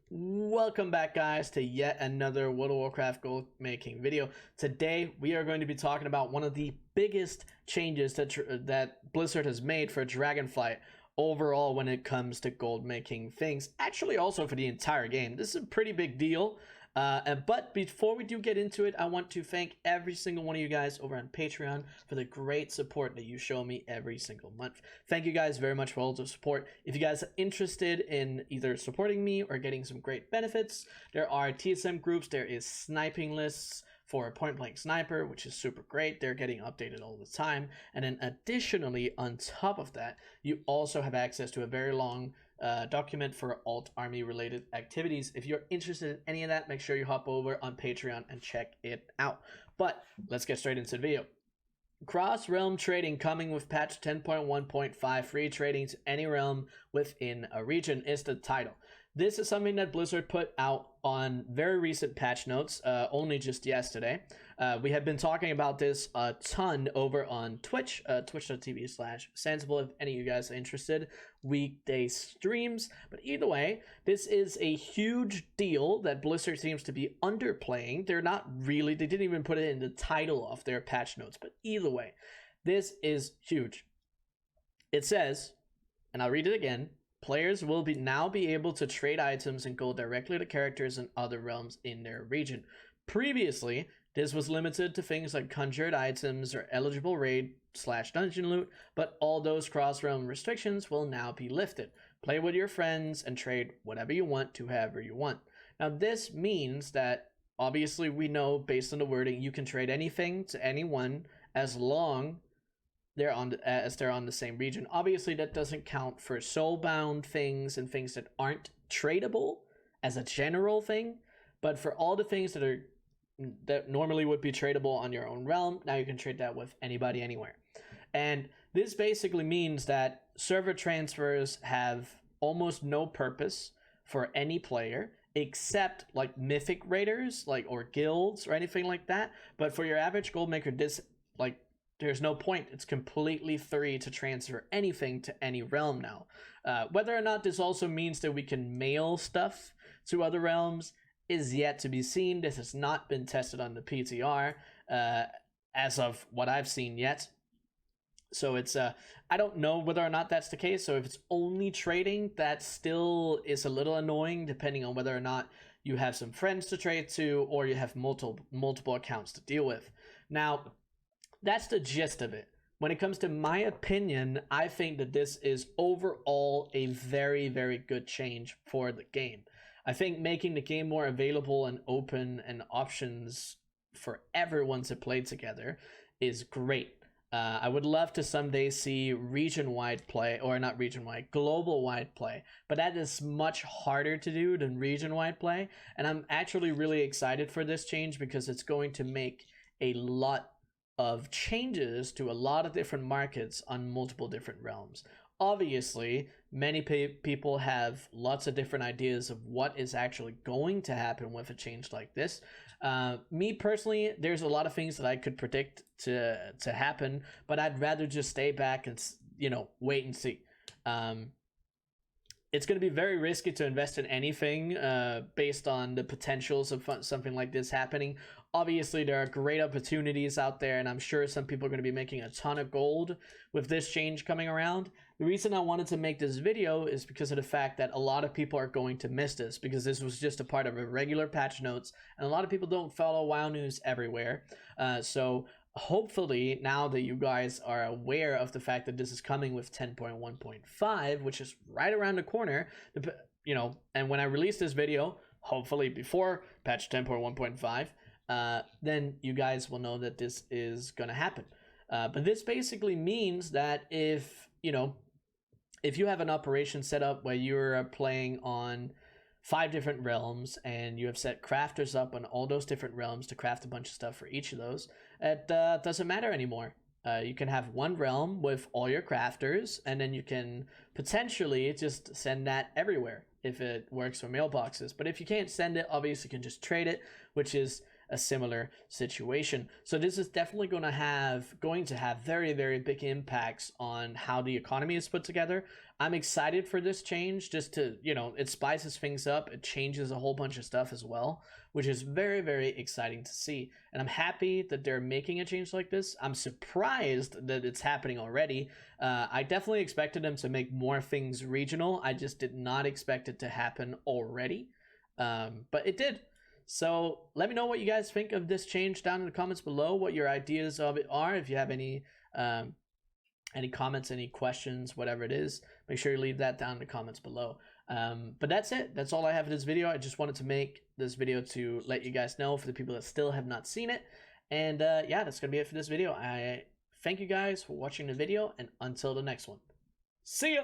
Welcome back, guys, to yet another World of Warcraft gold making video. Today we are going to be talking about one of the biggest changes that Blizzard has made for Dragonflight overall when it comes to gold making things. Actually, also for the entire game. This is a pretty big deal. But before we do get into it, I want to thank every single one of you guys over on Patreon for the great support that you show me every single month. Thank you guys very much for all the support. If you guys are interested in either supporting me or getting some great benefits, there are TSM groups, there is sniping lists for Point Blank Sniper, which is super great. They're getting updated all the time. And then additionally, on top of that, you also have access to a very long document for alt army related activities. If you're interested in any of that, make sure you hop over on Patreon and check it out. But let's get straight into the video. Cross realm trading coming with patch 10.1.5. Free trading to any realm within a region is the title. This is something that Blizzard put out on very recent patch notes, only just yesterday. We have been talking about this a ton over on Twitch, twitch.tv/sensible, if any of you guys are interested, weekday streams. But either way, this is a huge deal that Blizzard seems to be underplaying. They didn't even put it in the title of their patch notes, but either way, this is huge. It says, and I'll read it again, players will now be able to trade items and go directly to characters in other realms in their region. Previously, this was limited to things like conjured items or eligible raid/dungeon loot, but all those cross-realm restrictions will now be lifted. Play with your friends and trade whatever you want to whoever you want. Now, this means that, obviously, we know, based on the wording, you can trade anything to anyone as long they're on the same region. Obviously, that doesn't count for soulbound things and things that aren't tradable as a general thing, but for all the things that normally would be tradable on your own realm, now you can trade that with anybody anywhere. And this basically means that server transfers have almost no purpose for any player except like mythic raiders, or guilds or anything like that. But for your average gold maker, there's no point. It's completely free to transfer anything to any realm now. Whether or not this also means that we can mail stuff to other realms is yet to be seen. This has not been tested on the PTR as of what I've seen yet. So it's I don't know whether or not that's the case. So if it's only trading, that still is a little annoying, depending on whether or not you have some friends to trade to or you have multiple accounts to deal with. Now, that's the gist of it. When it comes to my opinion, I think that this is overall a very, very good change for the game. I think making the game more available and open and options for everyone to play together is great. I would love to someday see region-wide play, or not region-wide, global-wide play, but that is much harder to do than region-wide play, and I'm actually really excited for this change because it's going to make a lot of changes to a lot of different markets on multiple different realms. Obviously, many people have lots of different ideas of what is actually going to happen with a change like this. Me personally, there's a lot of things that I could predict to happen, but I'd rather just stay back and wait and see. It's going to be very risky to invest in anything based on the potentials of something like this happening. Obviously, there are great opportunities out there, and I'm sure some people are going to be making a ton of gold with this change coming around. The reason I wanted to make this video is because of the fact that a lot of people are going to miss this, because this was just a part of a regular patch notes, and a lot of people don't follow WoW news everywhere. So hopefully, now that you guys are aware of the fact that this is coming with 10.1.5, which is right around the corner, and when I release this video, hopefully before patch 10.1.5, then you guys will know that this is going to happen. But this basically means that if you have an operation set up where you're playing on 5 different realms and you have set crafters up on all those different realms to craft a bunch of stuff for each of those, it doesn't matter anymore. You can have one realm with all your crafters, and then you can potentially just send that everywhere if it works for mailboxes. But if you can't send it, obviously you can just trade it, which is a similar situation. So this is definitely going to have very, very big impacts on how the economy is put together. I'm excited for this change, just to, you know, it spices things up. It changes a whole bunch of stuff as well, which is very, very exciting to see. And I'm happy that they're making a change like this. I'm surprised that it's happening already. I definitely expected them to make more things regional. I just did not expect it to happen already. But it did. So let me know what you guys think of this change down in the comments below, what your ideas of it are. If you have any comments, any questions, whatever it is, make sure you leave that down in the comments below. But that's it. That's all I have for this video. I just wanted to make this video to let you guys know, for the people that still have not seen it. And yeah, that's gonna be it for this video. I thank you guys for watching the video, and until the next one, see ya.